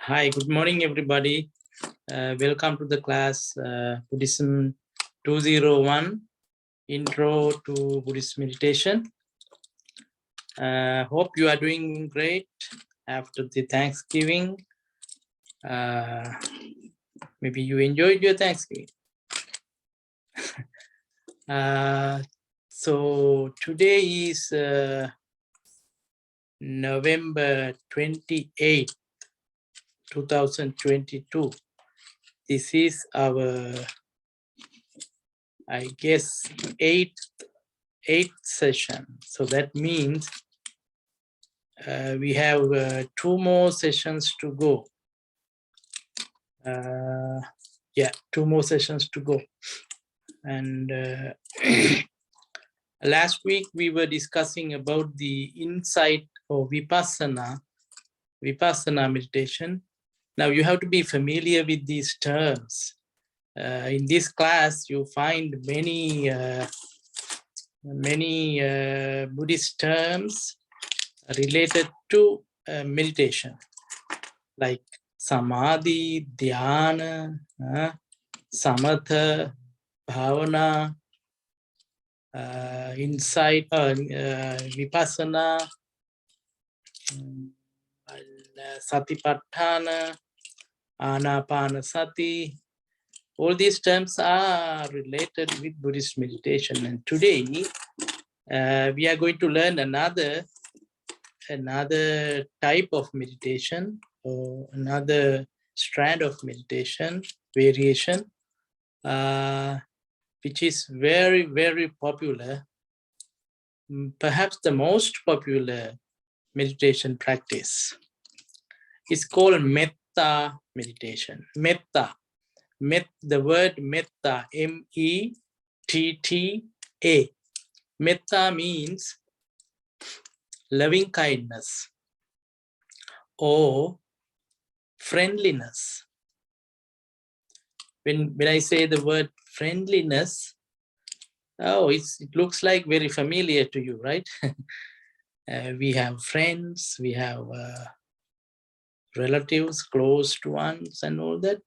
Hi, good morning, everybody. Welcome to the class Buddhism 201, Intro to Buddhist Meditation. Hope you are doing great after the Thanksgiving. Maybe you enjoyed your Thanksgiving. So today is November 28, 2022. This is our, I guess, eighth session. So that means we have 2 more sessions to go. 2 more sessions to go. And last week we were discussing about the insight or vipassana meditation. Now you have to be familiar with these terms. In this class, you find many Buddhist terms related to meditation, like samadhi, dhyana, samatha, bhavana, insight, vipassana, satipatthana, anapanasati. All these terms are related with Buddhist meditation. And today, we are going to learn another type of meditation, or another strand of meditation, variation, which is very, very popular, perhaps the most popular meditation practice. It's called metta meditation. Metta. The word metta, M-E-T-T-A. Metta means loving kindness or friendliness. When I say the word friendliness, it looks like very familiar to you, right? We have friends, we have relatives, close to ones, and all that.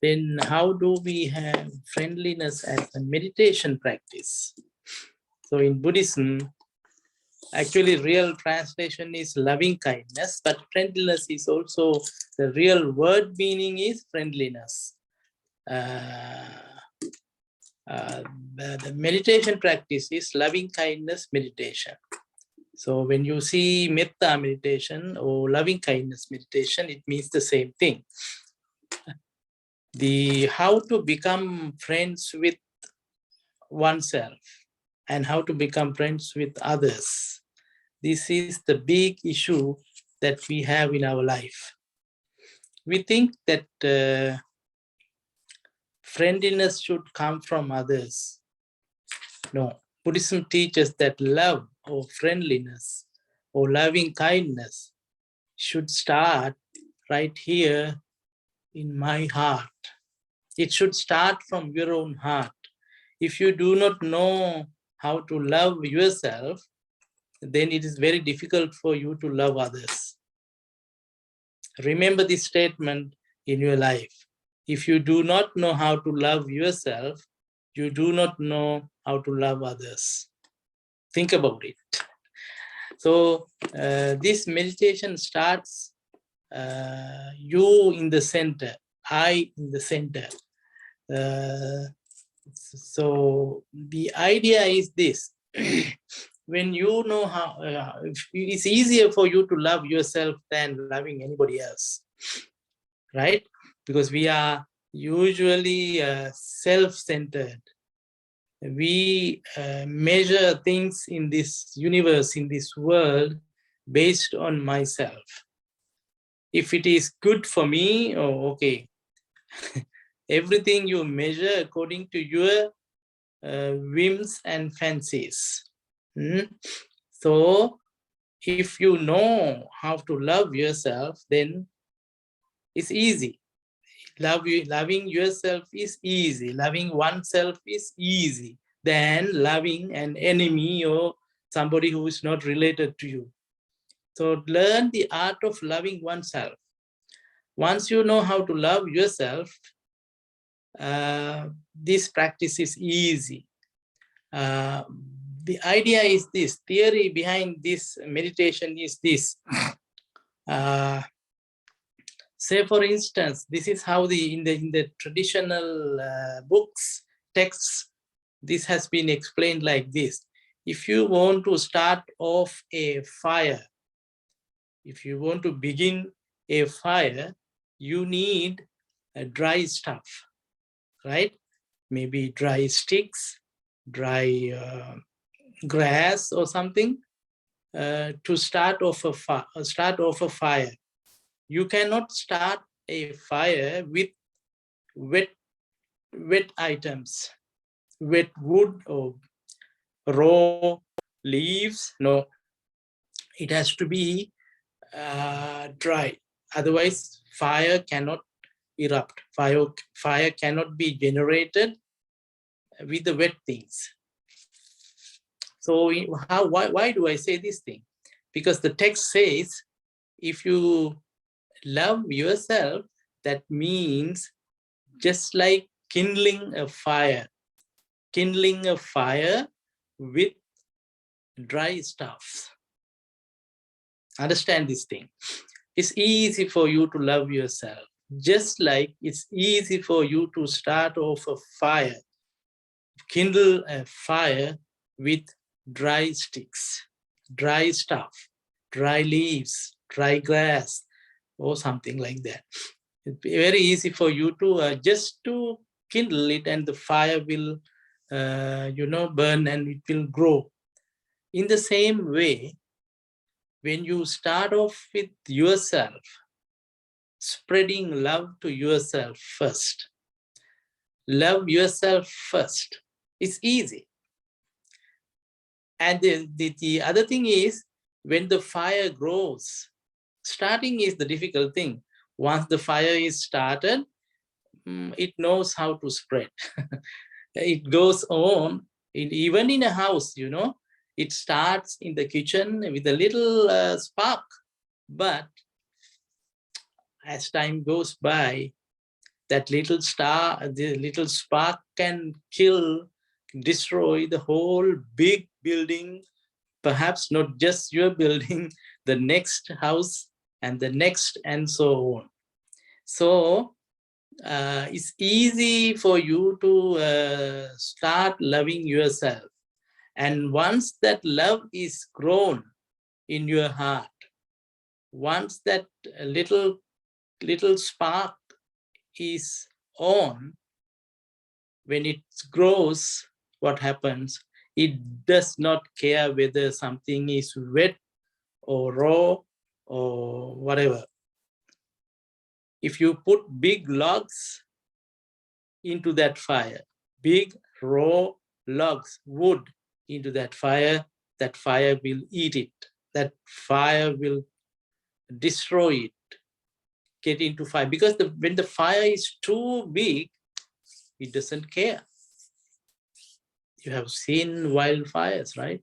Then how do we have friendliness as a meditation practice? So in Buddhism, actually real translation is loving kindness, but friendliness is also, the real word meaning is friendliness. The meditation practice is loving kindness meditation. So when you see metta meditation or loving kindness meditation, it means the same thing. The how to become friends with oneself and how to become friends with others. This is the big issue that we have in our life. We think that friendliness should come from others. No, Buddhism teaches that love or friendliness or loving kindness should start right here in my heart. It should start from your own heart. If you do not know how to love yourself, then it is very difficult for you to love others. Remember this statement in your life. If you do not know how to love yourself, you do not know how to love others. Think about it. So this meditation starts you in the center, I in the center. So the idea is this. When you know how, it's easier for you to love yourself than loving anybody else, right? Because we are usually self-centered. We measure things in this universe, in this world, based on myself. If it is good for me, okay. Everything you measure according to your whims and fancies. So if you know how to love yourself, then it's easy. Loving yourself is easy. Loving oneself is easy than loving an enemy or somebody who is not related to you. So learn the art of loving oneself. Once you know how to love yourself, this practice is easy. The idea is this, theory behind this meditation is this. Say for instance, this is how in the traditional books, texts, this has been explained like this. If you want to start off a fire, if you want to begin a fire, you need a dry stuff, right? Maybe dry sticks, dry grass or something to start off a fire. You cannot start a fire with wet items, wet wood or raw leaves. No, it has to be dry. Otherwise, fire cannot erupt. Fire cannot be generated with the wet things. So why do I say this thing? Because the text says, if you love yourself, that means just like kindling a fire with dry stuff. Understand this thing. It's easy for you to love yourself, just like it's easy for you to start off a fire, kindle a fire with dry sticks, dry stuff, dry leaves, dry grass, or something like that. It's very easy for you to just to kindle it, and the fire will, burn and it will grow. In the same way, when you start off with yourself, spreading love to yourself first, love yourself first. It's easy. And the other thing is, when the fire grows, starting is the difficult thing. Once the fire is started, it knows how to spread. It goes on, even in a house, it starts in the kitchen with a little spark. But as time goes by, that little spark can destroy the whole big building, perhaps not just your building, the next house and the next, and so on. So it's easy for you to start loving yourself. And once that love is grown in your heart, once that little spark is on, when it grows, what happens? It does not care whether something is wet or raw or whatever. If you put big logs into that fire, big raw logs, wood into that fire will eat it. That fire will destroy it, get into fire. Because when the fire is too big, it doesn't care. You have seen wildfires, right?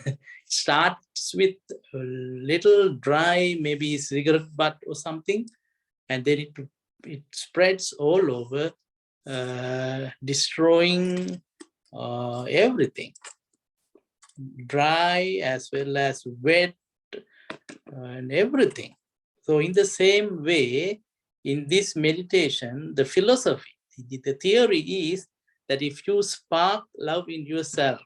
It starts with a little dry, maybe cigarette butt or something, and then it spreads all over, destroying everything, dry as well as wet and everything. So in the same way, in this meditation, the philosophy, the theory is that if you spark love in yourself,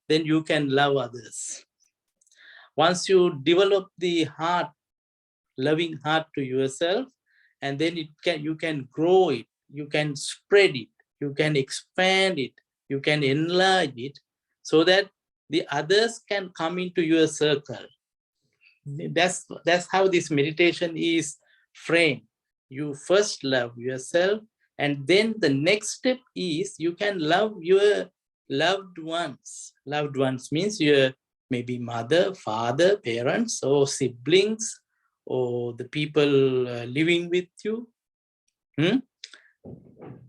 then you can love others. Once you develop the heart, loving heart to yourself, and then you can grow it, you can spread it, you can expand it, you can enlarge it, so that the others can come into your circle. That's how this meditation is framed. You first love yourself, and then the next step is you can love your loved ones. Loved ones means your maybe mother, father, parents, or siblings, or the people living with you.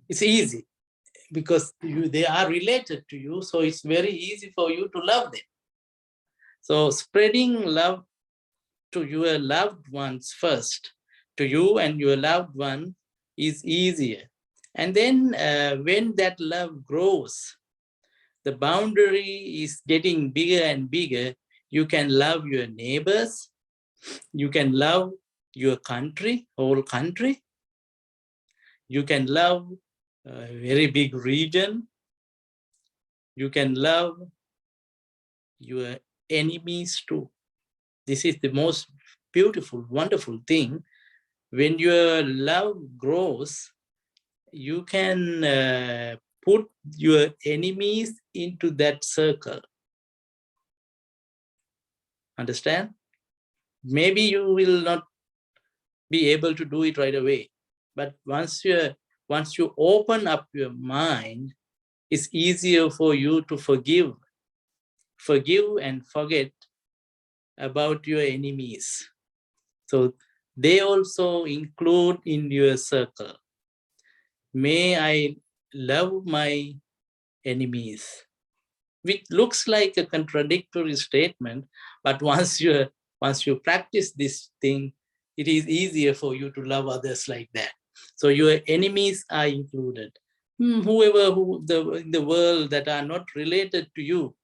It's easy because they are related to you, so it's very easy for you to love them. So spreading love to your loved ones first, to you and your loved one, is easier. And then when that love grows, the boundary is getting bigger and bigger. You can love your neighbors, you can love your country, whole country, you can love a very big region, you can love your enemies too. This is the most beautiful, wonderful thing. When your love grows, you can put your enemies into that circle. Understand? Maybe you will not be able to do it right away, but once you open up your mind, it's easier for you to forgive and forget about your enemies. So they also include in your circle. May I love my enemies, which looks like a contradictory statement, but once you practice this thing, it is easier for you to love others like that. So your enemies are included. Whoever in the world that are not related to you,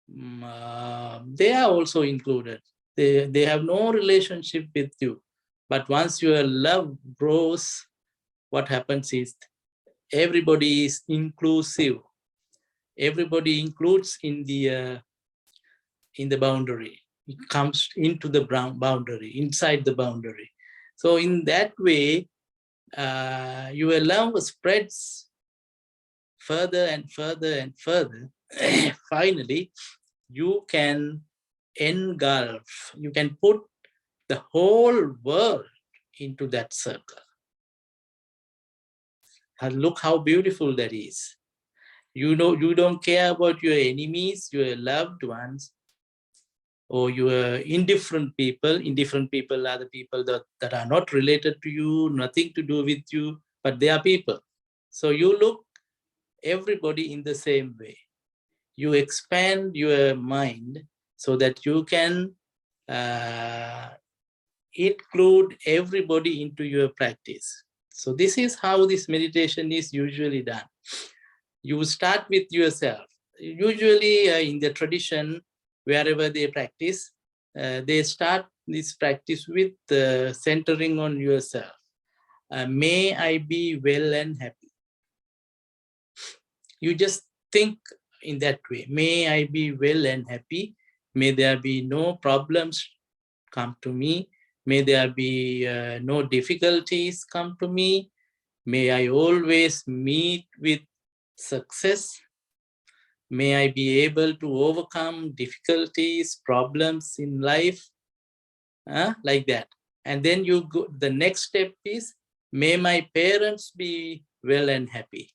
they are also included. They have no relationship with you. But once your love grows, what happens is everybody is inclusive. Everybody includes in the boundary. It comes into the boundary, inside the boundary. So in that way, your love spreads further and further and further. Finally, you can engulf, you can put the whole world into that circle. And look how beautiful that is. You don't care about your enemies, your loved ones, or your indifferent people. Indifferent people are the people that are not related to you, nothing to do with you, but they are people. So you look everybody in the same way. You expand your mind so that you can include everybody into your practice. So this is how this meditation is usually done. You start with yourself. Usually in the tradition, wherever they practice, they start this practice with centering on yourself. May I be well and happy. You just think in that way. May I be well and happy. May there be no problems come to me. May there be no difficulties come to me. May I always meet with success. May I be able to overcome difficulties, problems in life, like that. And then you go, the next step is, may my parents be well and happy.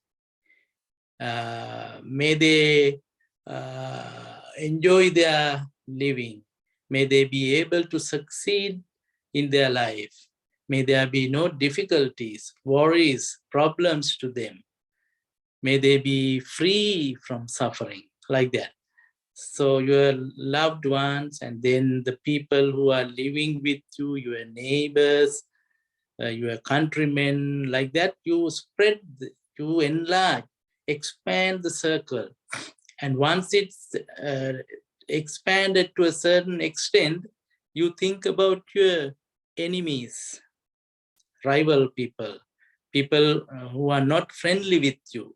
May they enjoy their living. May they be able to succeed in their life. May there be no difficulties, worries, problems to them. May they be free from suffering, like that. So your loved ones, and then the people who are living with you, your neighbors, your countrymen, like that, you spread, you enlarge, expand the circle. And once it's expanded to a certain extent, you think about your enemies, rival people, people who are not friendly with you.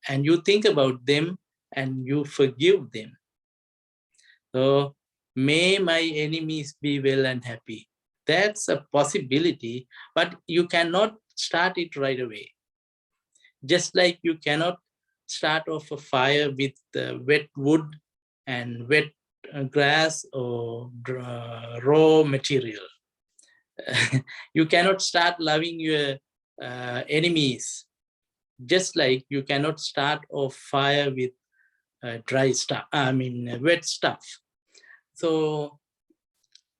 And you think about them and you forgive them. So, may my enemies be well and happy. That's a possibility, but you cannot start it right away. Just like you cannot start off a fire with wet wood and wet grass or raw material. You cannot start loving your enemies, just like you cannot start off fire with dry stuff, wet stuff. So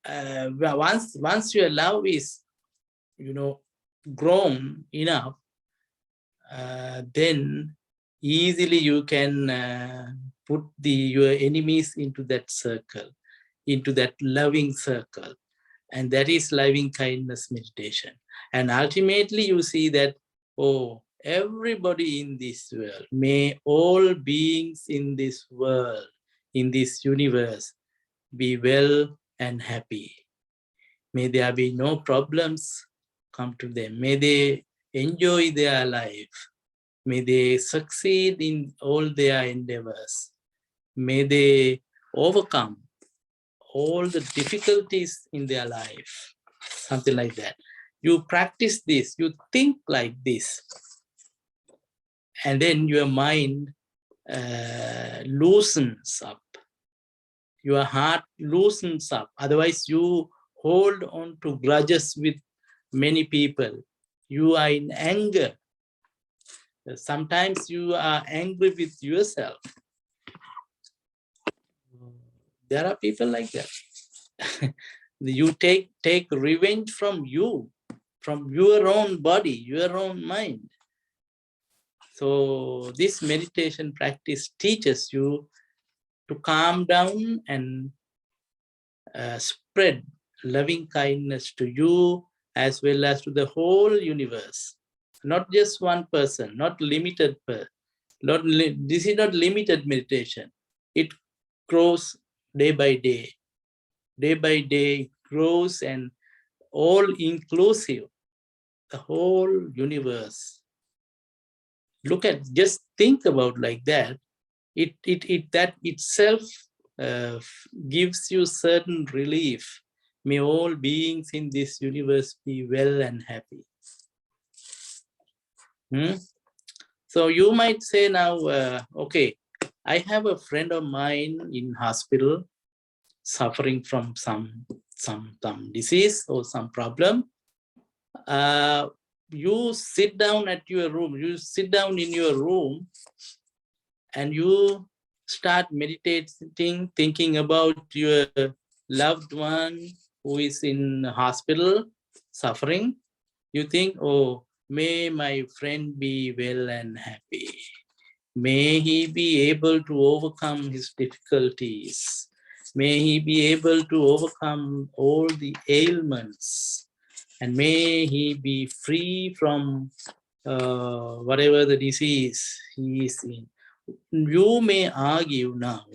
once your love is, grown enough, then easily you can put your enemies into that circle. into that loving circle. And that is loving kindness meditation. And ultimately you see that, oh, everybody in this world, may all beings in this world, in this universe, be well and happy. May there be no problems come to them. May they enjoy their life. May they succeed in all their endeavors. May they overcome all the difficulties in their life. Something like that. You practice this, you think like this, and then your mind loosens up. Your heart loosens up. Otherwise, you hold on to grudges with many people. You are in anger. Sometimes you are angry with yourself. There are people like that. You take revenge from you, from your own body, your own mind. So this meditation practice teaches you to calm down and spread loving kindness to you as well as to the whole universe. Not just one person, not limited this is not limited meditation. It grows day by day. Day by day it grows and all inclusive, the whole universe. Look at, just think about like that. That itself gives you certain relief. May all beings in this universe be well and happy. So you might say now, okay, I have a friend of mine in hospital suffering from some disease or some problem. You sit down at your room, you sit down in your room and you start meditating, thinking about your loved one who is in hospital suffering. You think, oh, may my friend be well and happy. May he be able to overcome his difficulties. May he be able to overcome all the ailments. And may he be free from whatever the disease he is in. You may argue now,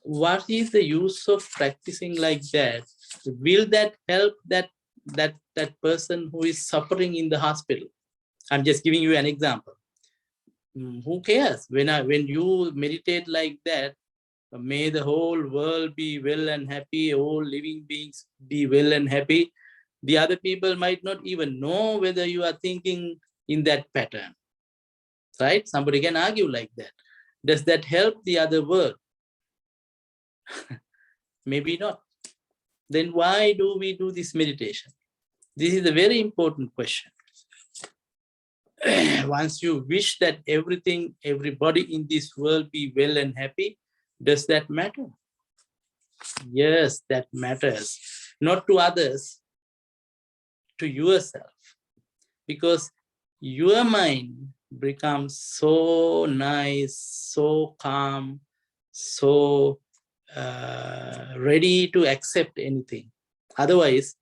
what is the use of practicing like that? Will that help that person who is suffering in the hospital? I'm just giving you an example. Who cares? When you meditate like that, may the whole world be well and happy, all living beings be well and happy. The other people might not even know whether you are thinking in that pattern. Right? Somebody can argue like that. Does that help the other world? Maybe not. Then why do we do this meditation? This is a very important question. Once you wish that everybody in this world be well and happy, does that matter? Yes, that matters. Not to others, to yourself. Because your mind becomes so nice, so calm, so ready to accept anything. Otherwise,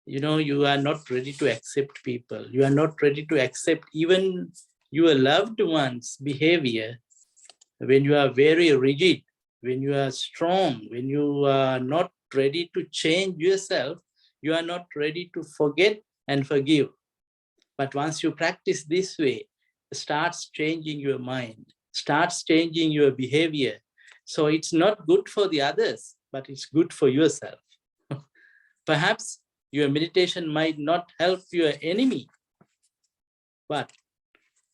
you are not ready to accept people. You are not ready to accept even your loved one's behavior. When you are very rigid, when you are strong, when you are not ready to change yourself, you are not ready to forget and forgive. But once you practice this way, it starts changing your mind, starts changing your behavior. So it's not good for the others, but it's good for yourself. Perhaps your meditation might not help your enemy, but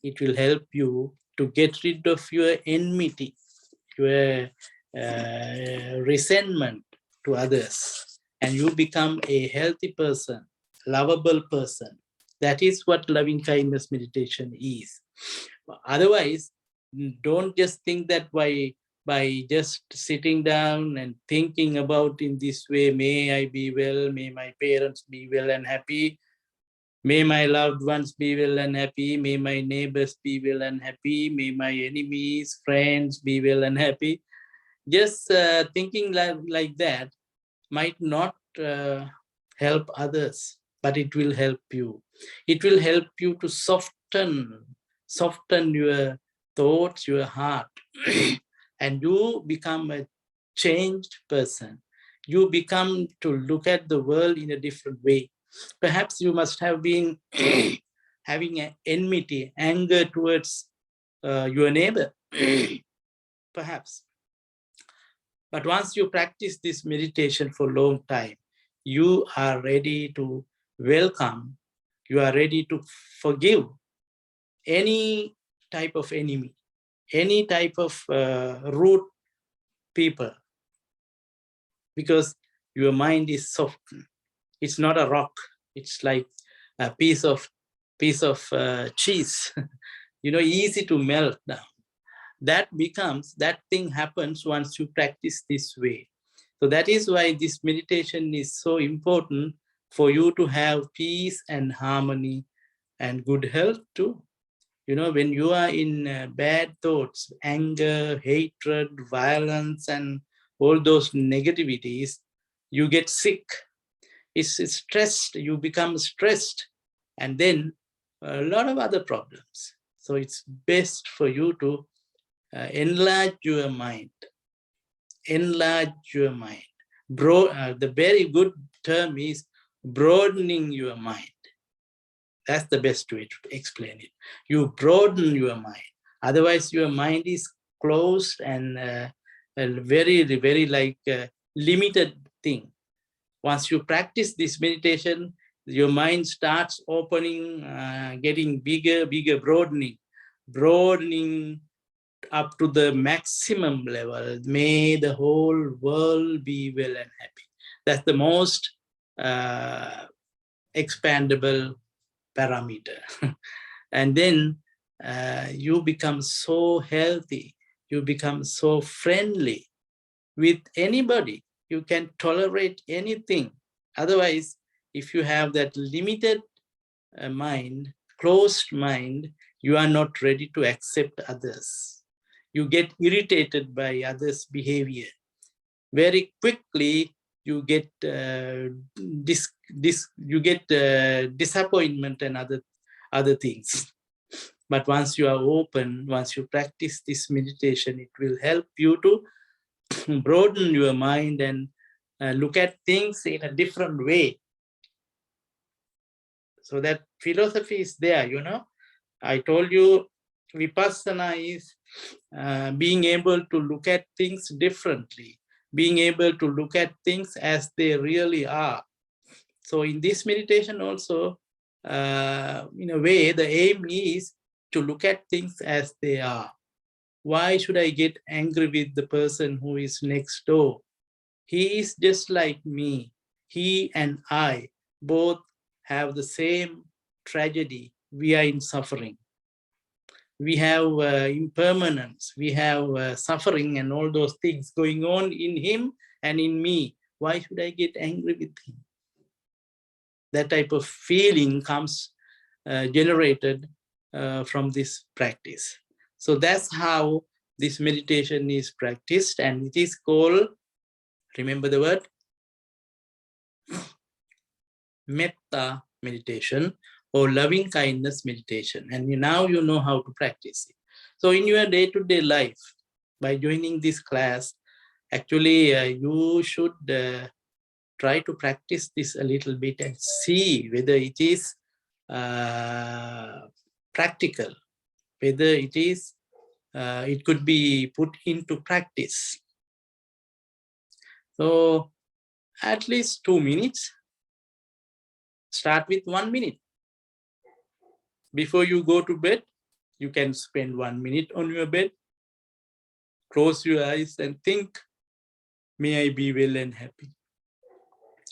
it will help you to get rid of your enmity, your resentment to others, and you become a healthy person, lovable person. That is what loving kindness meditation is. Otherwise, don't just think that by just sitting down and thinking about in this way, may I be well, may my parents be well and happy, may my loved ones be well and happy, may my neighbors be well and happy, may my enemies, friends be well and happy. Just thinking like that might not help others, but it will help you. It will help you to soften your thoughts, your heart, and you become a changed person. You become to look at the world in a different way. Perhaps you must have been having an enmity, anger towards your neighbor, perhaps. But once you practice this meditation for a long time, you are ready to welcome, you are ready to forgive any type of enemy, any type of rude people, because your mind is soft. It's not a rock. It's like a piece of cheese, easy to melt down. That thing happens once you practice this way. So that is why this meditation is so important, for you to have peace and harmony and good health too. When you are in bad thoughts, anger, hatred, violence, and all those negativities, you get sick. It's stressed, you become stressed, and then a lot of other problems. So it's best for you to enlarge your mind. Enlarge your mind. The very good term is broadening your mind. That's the best way to explain it. You broaden your mind. Otherwise, your mind is closed and a very, very limited thing. Once you practice this meditation, your mind starts opening, getting bigger, broadening up to the maximum level. May the whole world be well and happy. That's the most expandable parameter. And then you become so healthy, you become so friendly with anybody. You can tolerate anything. Otherwise, if you have that limited mind, closed mind, you are not ready to accept others. You get irritated by others' behavior. Very quickly, you get disappointment and other things. But once you are open, once you practice this meditation, it will help you to broaden your mind and look at things in a different way. So that philosophy is there, I told you, Vipassana is being able to look at things differently, being able to look at things as they really are. So in this meditation also, in a way, the aim is to look at things as they are. Why should I get angry with the person who is next door? He is just like me. He and I both have the same tragedy. We are in suffering. We have impermanence. We have suffering and all those things going on in him and in me. Why should I get angry with him? That type of feeling comes generated from this practice. So that's how this meditation is practiced, and it is called, remember the word, metta meditation or loving kindness meditation. And now you know how to practice it. So in your day-to-day life, by joining this class, actually you should try to practice this a little bit and see whether it is practical, whether it could be put into practice. So at least 2 minutes. Start with 1 minute. Before you go to bed, you can spend 1 minute on your bed. Close your eyes and think, may I be well and happy.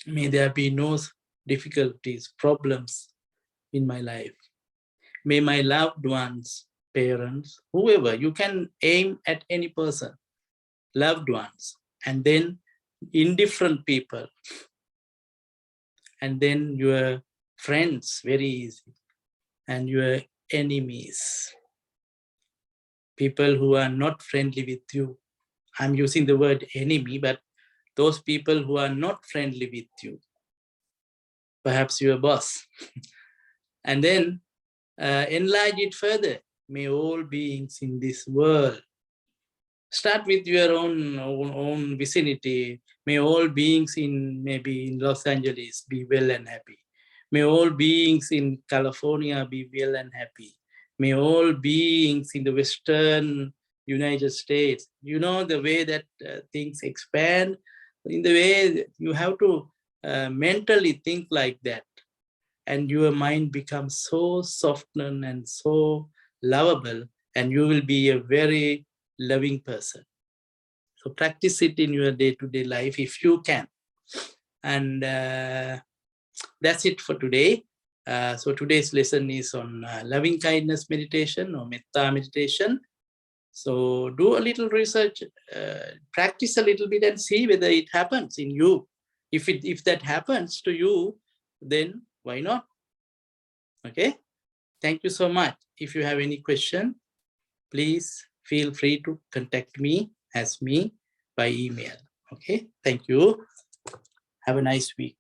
May there be no difficulties, problems in my life. May my loved ones, parents, whoever, you can aim at any person, loved ones, and then indifferent people, and then your friends, very easy, and your enemies, people who are not friendly with you, I'm using the word enemy, but those people who are not friendly with you, perhaps your boss. And then enlarge it further. May all beings in this world, start with your own vicinity. May all beings in maybe in Los Angeles be well and happy. May all beings in California be well and happy. May all beings in the Western United States, you know, the way that things expand, in the way you have to mentally think like that. And your mind becomes so softened and so lovable, and you will be a very loving person. So practice it in your day-to-day life if you can. And that's it for today. So today's lesson is on loving kindness meditation or metta meditation. So do a little research, practice a little bit and see whether it happens in you. If that happens to you, then why not? Okay. Thank you so much. If you have any question, please feel free to contact me, ask me by email. Okay. Thank you. Have a nice week.